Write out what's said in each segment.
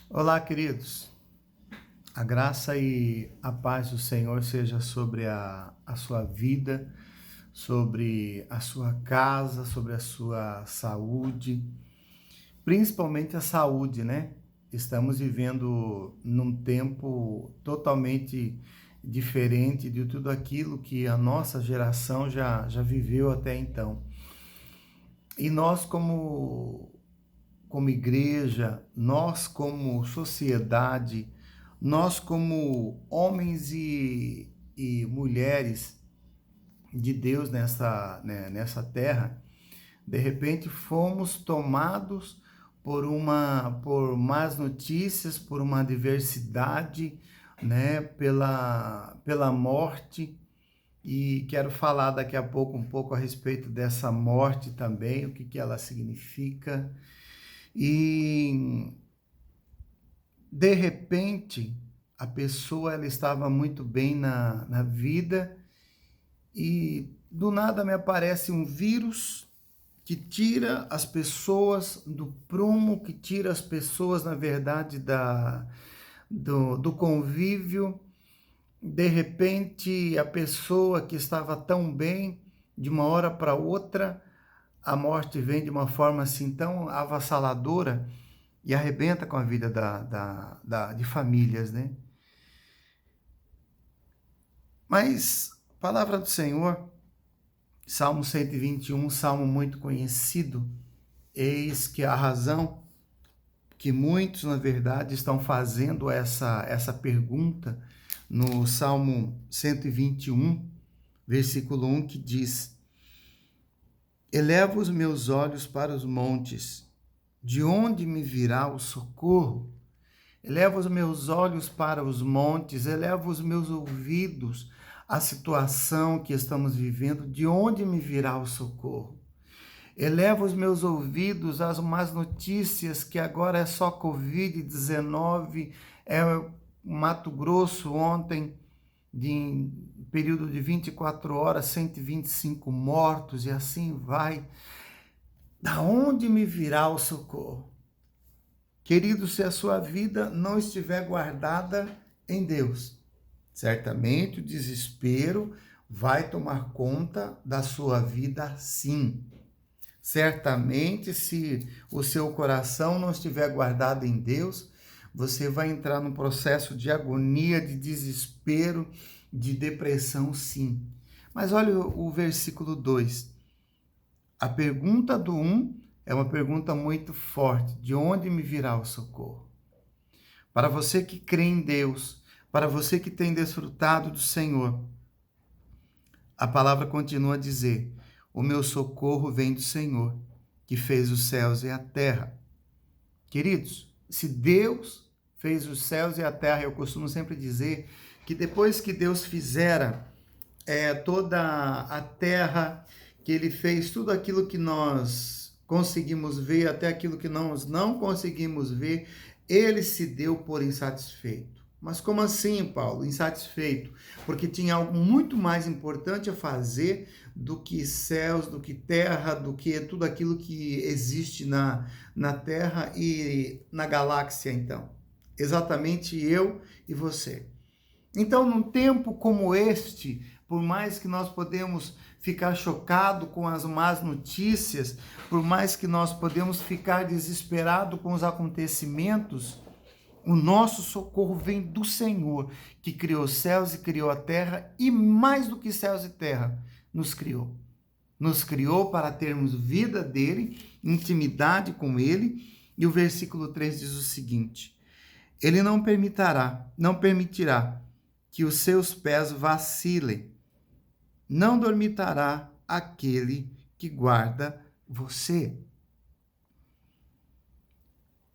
Olá, queridos. A graça e a paz do Senhor seja sobre a sua vida, sobre a sua casa, sobre a sua saúde, principalmente a saúde, né? Estamos vivendo num tempo totalmente diferente de tudo aquilo que a nossa geração já viveu até então. E nós, como igreja, nós como sociedade, nós como homens e mulheres de Deus nessa terra, de repente fomos tomados por más notícias, por uma adversidade, né, pela morte. E quero falar daqui a pouco um pouco a respeito dessa morte também, o que que ela significa. E de repente a pessoa ela estava muito bem na vida e do nada me aparece um vírus que tira as pessoas do prumo, que tira as pessoas, na verdade, do convívio. De repente, a pessoa que estava tão bem, de uma hora para outra, a morte vem de uma forma assim tão avassaladora e arrebenta com a vida de famílias, né? Mas, palavra do Senhor, Salmo 121, salmo muito conhecido, eis que a razão que muitos, na verdade, estão fazendo essa pergunta no Salmo 121, versículo 1, que diz: Eleva os meus olhos para os montes, de onde me virá o socorro? Eleva os meus olhos para os montes, eleva os meus ouvidos à situação que estamos vivendo, de onde me virá o socorro? Eleva os meus ouvidos às más notícias, que agora é só Covid-19, é Mato Grosso ontem, de período de 24 horas, 125 mortos, e assim vai. Da onde me virá o socorro? Querido, se a sua vida não estiver guardada em Deus, certamente o desespero vai tomar conta da sua vida, sim. Certamente, se o seu coração não estiver guardado em Deus, você vai entrar num processo de agonia, de desespero, de depressão, sim. Mas olha o versículo 2. A pergunta do 1 é uma pergunta muito forte. De onde me virá o socorro? Para você que crê em Deus, para você que tem desfrutado do Senhor, a palavra continua a dizer: o meu socorro vem do Senhor, que fez os céus e a terra. Queridos, se Deus fez os céus e a terra, eu costumo sempre dizer que depois que Deus fizera toda a terra, que Ele fez tudo aquilo que nós conseguimos ver, até aquilo que nós não conseguimos ver, Ele se deu por insatisfeito. Mas como assim, Paulo? Insatisfeito? Porque tinha algo muito mais importante a fazer do que céus, do que terra, do que tudo aquilo que existe na Terra e na galáxia, então. Exatamente eu e você. Então, num tempo como este, por mais que nós podemos ficar chocado com as más notícias, por mais que nós podemos ficar desesperado com os acontecimentos, o nosso socorro vem do Senhor, que criou os céus e criou a terra, e mais do que céus e terra, nos criou. Nos criou para termos vida dele, intimidade com ele, e o versículo 3 diz o seguinte: Ele não permitirá que os seus pés vacilem, não dormitará aquele que guarda você.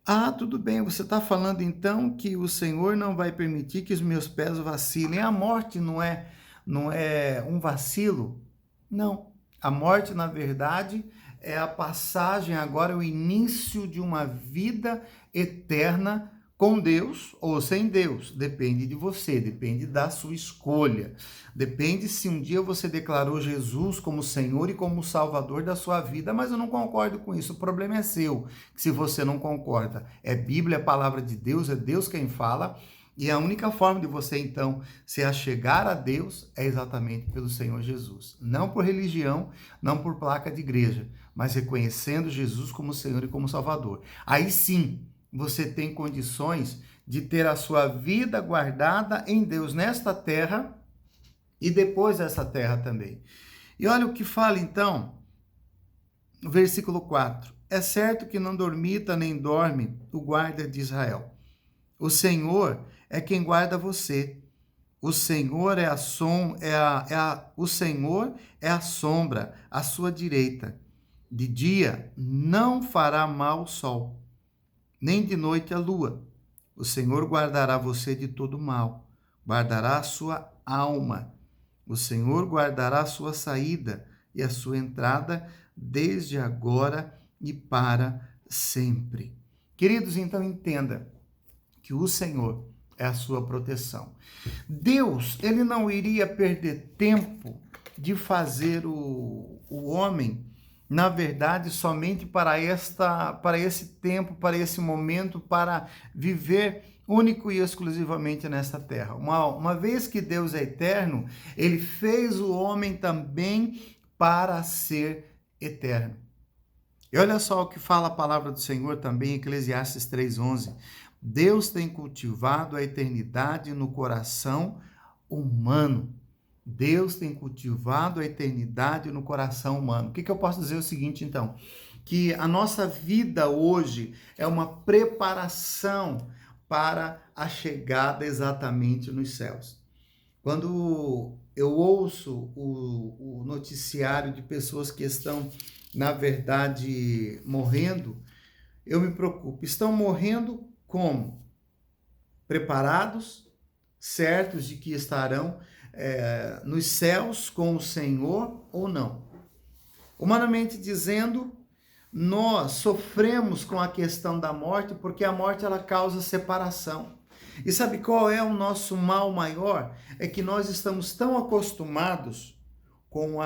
Ah, tudo bem, você está falando então que o Senhor não vai permitir que os meus pés vacilem. A morte não é um vacilo? Não. A morte, na verdade, é a passagem, agora é o início de uma vida eterna com Deus ou sem Deus, depende de você, depende da sua escolha. Depende se um dia você declarou Jesus como Senhor e como Salvador da sua vida, mas eu não concordo com isso. O problema é seu, se você não concorda. É Bíblia, é palavra de Deus, é Deus quem fala, e a única forma de você, então, se achegar a Deus é exatamente pelo Senhor Jesus. Não por religião, não por placa de igreja, mas reconhecendo Jesus como Senhor e como Salvador. Aí sim, você tem condições de ter a sua vida guardada em Deus nesta terra e depois dessa terra também. E olha o que fala então, no versículo 4. É certo que não dormita nem dorme o guarda de Israel. O Senhor é quem guarda você. O Senhor o Senhor é a sombra à sua direita. De dia não fará mal o sol, nem de noite a lua. O Senhor guardará você de todo mal, guardará a sua alma. O Senhor guardará a sua saída e a sua entrada desde agora e para sempre. Queridos, então entenda que o Senhor é a sua proteção. Deus, ele não iria perder tempo de fazer o homem, na verdade, somente para esse tempo, para esse momento, para viver único e exclusivamente nesta terra. Uma vez que Deus é eterno, ele fez o homem também para ser eterno. E olha só o que fala a palavra do Senhor também em Eclesiastes 3:11. Deus tem cultivado a eternidade no coração humano. Deus tem cultivado a eternidade no coração humano. O que eu posso dizer? É o seguinte, então, que a nossa vida hoje é uma preparação para a chegada exatamente nos céus. Quando eu ouço o noticiário de pessoas que estão, na verdade, morrendo, eu me preocupo. Estão morrendo como? Preparados, certos de que estarão nos céus com o Senhor ou não? Humanamente dizendo, nós sofremos com a questão da morte porque a morte ela causa separação. E sabe qual é o nosso mal maior? É que nós estamos tão acostumados com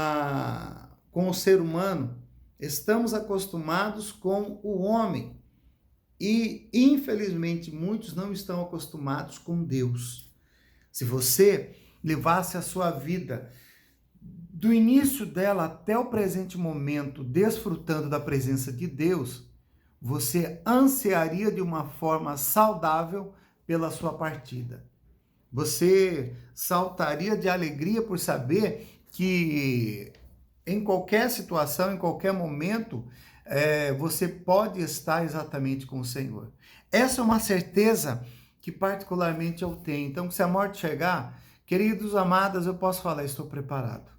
o ser humano, estamos acostumados com o homem. E, infelizmente, muitos não estão acostumados com Deus. Se você levasse a sua vida do início dela até o presente momento, desfrutando da presença de Deus, você ansiaria de uma forma saudável pela sua partida. Você saltaria de alegria por saber que em qualquer situação, em qualquer momento, você pode estar exatamente com o Senhor. Essa é uma certeza que particularmente eu tenho. Então, se a morte chegar, queridos amados, eu posso falar, estou preparado,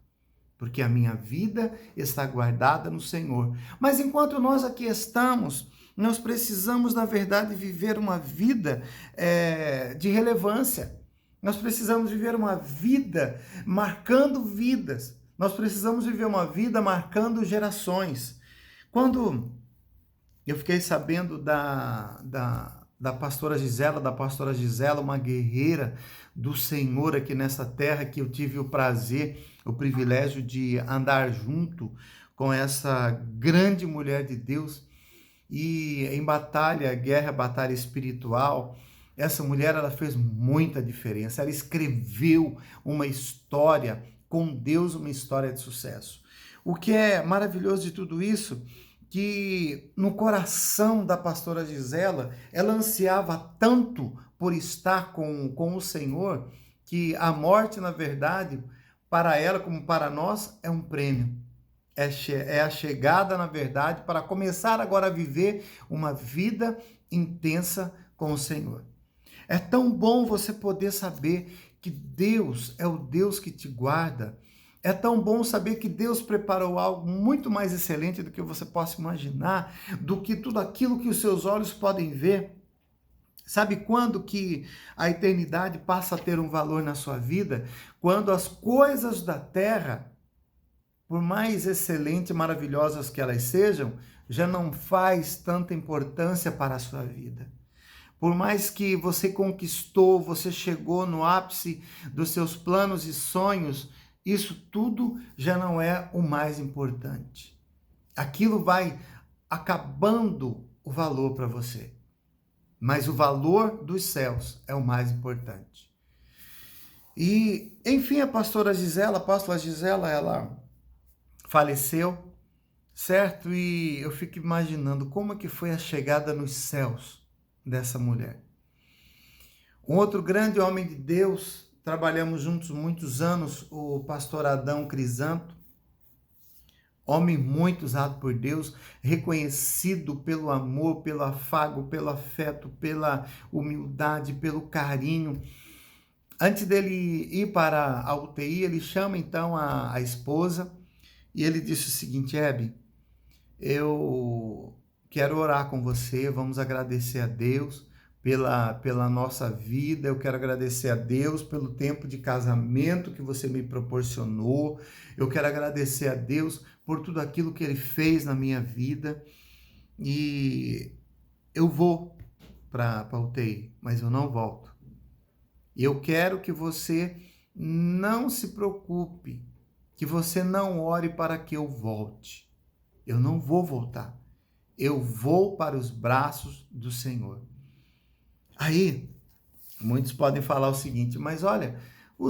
porque a minha vida está guardada no Senhor. Mas enquanto nós aqui estamos, nós precisamos, na verdade, viver uma vida de relevância. Nós precisamos viver uma vida marcando vidas. Nós precisamos viver uma vida marcando gerações. Quando eu fiquei sabendo da pastora Gisela, uma guerreira do Senhor aqui nessa terra, que eu tive o prazer, o privilégio de andar junto com essa grande mulher de Deus, e em batalha espiritual, essa mulher ela fez muita diferença. Ela escreveu uma história com Deus, uma história de sucesso. O que é maravilhoso de tudo isso, que no coração da pastora Gisela, ela ansiava tanto por estar com o Senhor, que a morte, na verdade, para ela como para nós, é um prêmio. É a chegada, na verdade, para começar agora a viver uma vida intensa com o Senhor. É tão bom você poder saber que Deus é o Deus que te guarda. É tão bom saber que Deus preparou algo muito mais excelente do que você possa imaginar, do que tudo aquilo que os seus olhos podem ver. Sabe quando que a eternidade passa a ter um valor na sua vida? Quando as coisas da terra, por mais excelentes e maravilhosas que elas sejam, já não faz tanta importância para a sua vida. Por mais que você conquistou, você chegou no ápice dos seus planos e sonhos, isso tudo já não é o mais importante. Aquilo vai acabando o valor para você. Mas o valor dos céus é o mais importante. E, enfim, a apóstola Gisela, ela faleceu, certo? E eu fico imaginando como é que foi a chegada nos céus dessa mulher. Um outro grande homem de Deus, trabalhamos juntos muitos anos, o pastor Adão Crisanto, homem muito usado por Deus, reconhecido pelo amor, pelo afago, pelo afeto, pela humildade, pelo carinho. Antes dele ir para a UTI, ele chama então a esposa e ele disse o seguinte: Hebe, eu quero orar com você, vamos agradecer a Deus pela nossa vida, eu quero agradecer a Deus pelo tempo de casamento que você me proporcionou, eu quero agradecer a Deus por tudo aquilo que Ele fez na minha vida, e eu vou para a UTI, mas eu não volto. E eu quero que você não se preocupe, que você não ore para que eu volte. Eu não vou voltar. Eu vou para os braços do Senhor. Aí, muitos podem falar o seguinte, mas olha,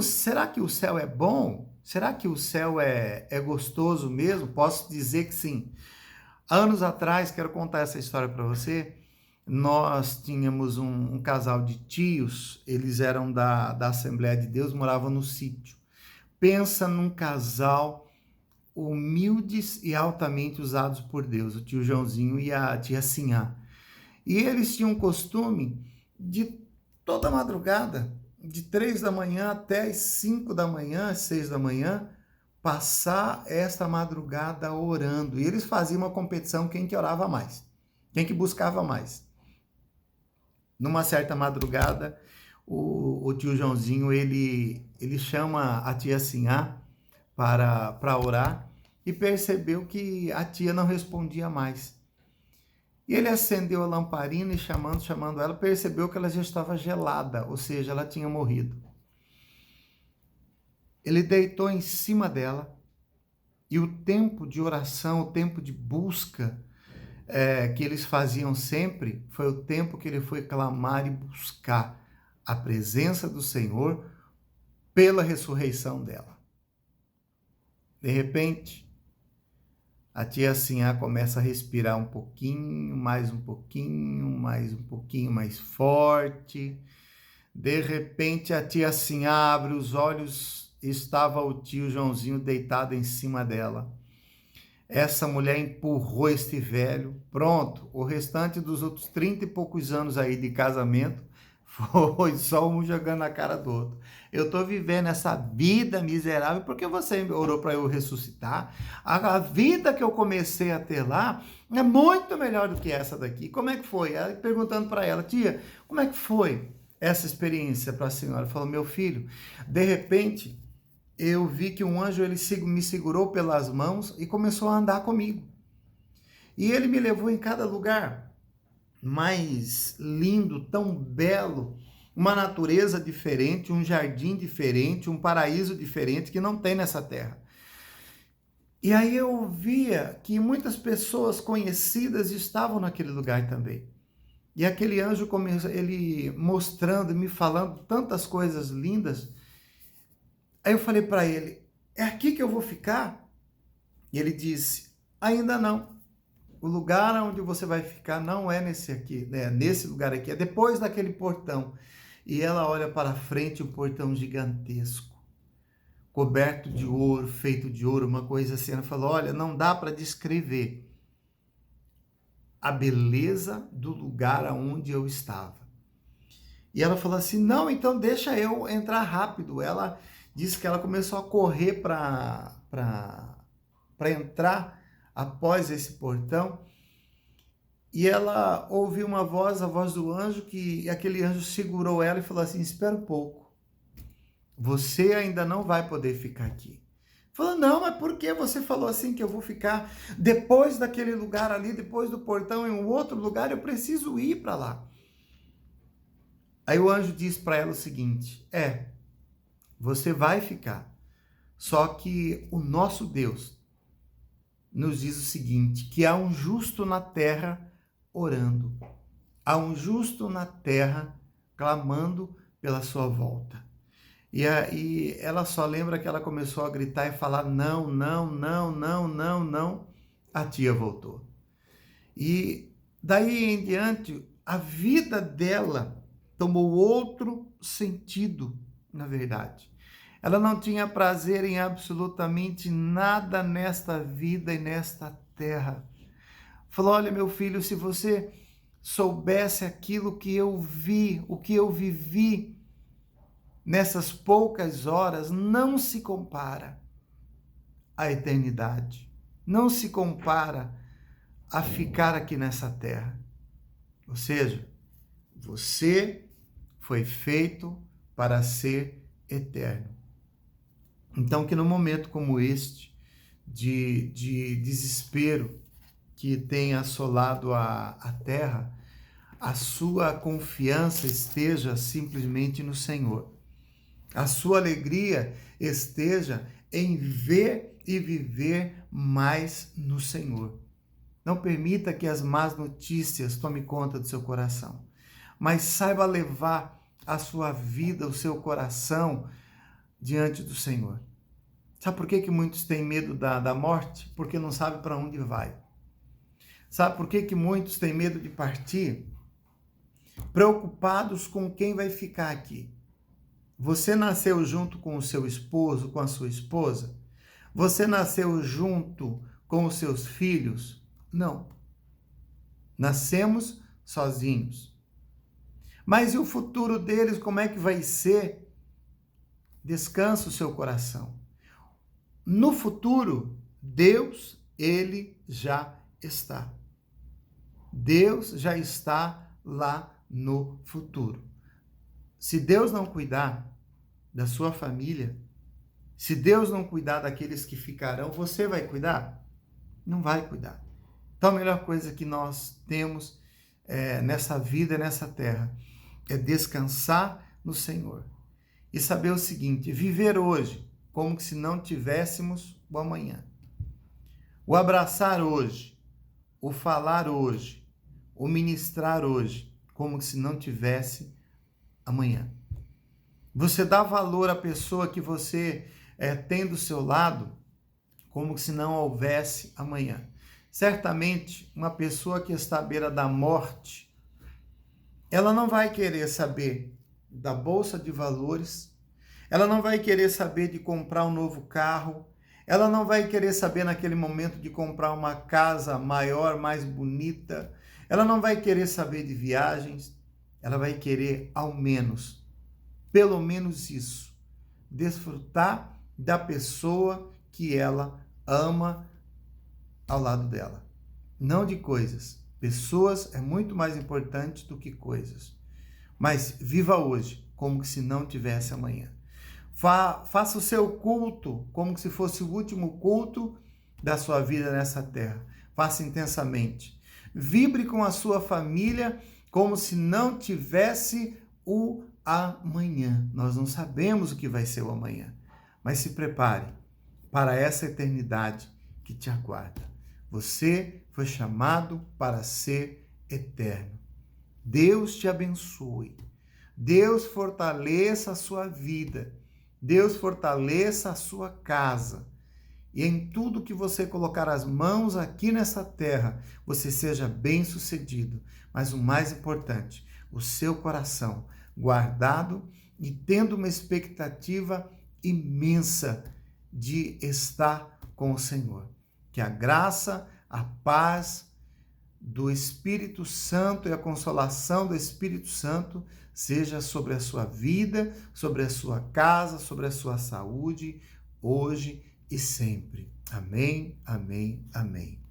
será que o céu é bom? Será que o céu é gostoso mesmo? Posso dizer que sim. Anos atrás, quero contar essa história para você, nós tínhamos um casal de tios, eles eram da Assembleia de Deus, moravam no sítio. Pensa num casal humildes e altamente usados por Deus, o tio Joãozinho e a tia Sinhá. E eles tinham o costume de toda madrugada, de 3 da manhã até as 5 da manhã, 6 da manhã, passar esta madrugada orando. E eles faziam uma competição, quem que orava mais, quem que buscava mais. Numa certa madrugada, o tio Joãozinho, ele chama a tia Sinhá para orar e percebeu que a tia não respondia mais. E ele acendeu a lamparina e chamando ela, percebeu que ela já estava gelada, ou seja, ela tinha morrido. Ele deitou em cima dela e o tempo de oração, o tempo de busca que eles faziam sempre, foi o tempo que ele foi clamar e buscar a presença do Senhor pela ressurreição dela. De repente, a tia Sinhá começa a respirar um pouquinho, mais um pouquinho, mais forte. De repente, a tia Sinhá abre os olhos e estava o tio Joãozinho deitado em cima dela. Essa mulher empurrou este velho. Pronto, o restante dos outros 30 e poucos anos aí de casamento foi só um jogando na cara do outro. Eu estou vivendo essa vida miserável porque você orou para eu ressuscitar. A vida que eu comecei a ter lá é muito melhor do que essa daqui. Como é que foi? Ela perguntando para ela, tia, como é que foi essa experiência para a senhora? Falou, meu filho, de repente eu vi que um anjo ele me segurou pelas mãos e começou a andar comigo. E ele me levou em cada lugar mais lindo, tão belo, uma natureza diferente, um jardim diferente, um paraíso diferente que não tem nessa terra. E aí eu via que muitas pessoas conhecidas estavam naquele lugar também. E aquele anjo, ele mostrando, me falando tantas coisas lindas. Aí eu falei para ele, é aqui que eu vou ficar? E ele disse, ainda não. O lugar onde você vai ficar não é nesse aqui, né? Nesse lugar aqui, é depois daquele portão. E ela olha para frente, um portão gigantesco, coberto de ouro, feito de ouro, uma coisa assim. Ela falou, olha, não dá para descrever a beleza do lugar onde eu estava. E ela falou assim, não, então deixa eu entrar rápido. Ela disse que ela começou a correr para entrar após esse portão, e ela ouviu uma voz, a voz do anjo, que aquele anjo segurou ela e falou assim, espera um pouco, você ainda não vai poder ficar aqui. Falou, não, mas por que você falou assim que eu vou ficar depois daquele lugar ali, depois do portão, em um outro lugar, eu preciso ir para lá. Aí o anjo diz para ela o seguinte: você vai ficar. Só que o nosso Deus nos diz o seguinte, que há um justo na terra orando. Há um justo na terra clamando pela sua volta. E aí ela só lembra que ela começou a gritar e falar não, não, não, não, não, não. A tia voltou. E daí em diante, a vida dela tomou outro sentido, na verdade. Ela não tinha prazer em absolutamente nada nesta vida e nesta terra. Falou: olha, meu filho, se você soubesse aquilo que eu vi, o que eu vivi nessas poucas horas, não se compara à eternidade. Não se compara a ficar aqui nessa terra. Ou seja, você foi feito para ser eterno. Então, que no momento como este, de desespero que tem assolado a terra, a sua confiança esteja simplesmente no Senhor. A sua alegria esteja em ver e viver mais no Senhor. Não permita que as más notícias tomem conta do seu coração, mas saiba levar a sua vida, o seu coração diante do Senhor. Sabe por que muitos têm medo da morte? Porque não sabem para onde vai. Sabe por que muitos têm medo de partir? Preocupados com quem vai ficar aqui. Você nasceu junto com o seu esposo, com a sua esposa? Você nasceu junto com os seus filhos? Não. Nascemos sozinhos. Mas e o futuro deles, como é que vai ser? Descansa o seu coração. No futuro, Deus, Ele já está. Deus já está lá no futuro. Se Deus não cuidar da sua família, se Deus não cuidar daqueles que ficarão, você vai cuidar? Não vai cuidar. Então, a melhor coisa que nós temos nessa vida, nessa terra, é descansar no Senhor. E saber o seguinte, viver hoje como se não tivéssemos o amanhã. O abraçar hoje, o falar hoje, o ministrar hoje, como se não tivesse amanhã. Você dá valor à pessoa que você tem do seu lado, como se não houvesse amanhã. Certamente, uma pessoa que está à beira da morte, ela não vai querer saber da bolsa de valores, ela não vai querer saber de comprar um novo carro, ela não vai querer saber naquele momento de comprar uma casa maior, mais bonita, ela não vai querer saber de viagens, ela vai querer ao menos, pelo menos isso, desfrutar da pessoa que ela ama ao lado dela. Não de coisas. Pessoas é muito mais importante do que coisas. Mas viva hoje como se não tivesse amanhã. Faça o seu culto como se fosse o último culto da sua vida nessa terra. Faça intensamente. Vibre com a sua família como se não tivesse o amanhã. Nós não sabemos o que vai ser o amanhã. Mas se prepare para essa eternidade que te aguarda. Você foi chamado para ser eterno. Deus te abençoe. Deus fortaleça a sua vida. Deus fortaleça a sua casa. E em tudo que você colocar as mãos aqui nessa terra, você seja bem-sucedido. Mas o mais importante, o seu coração guardado e tendo uma expectativa imensa de estar com o Senhor. Que a graça, a paz do Espírito Santo e a consolação do Espírito Santo seja sobre a sua vida, sobre a sua casa, sobre a sua saúde, hoje e sempre. Amém, amém, amém.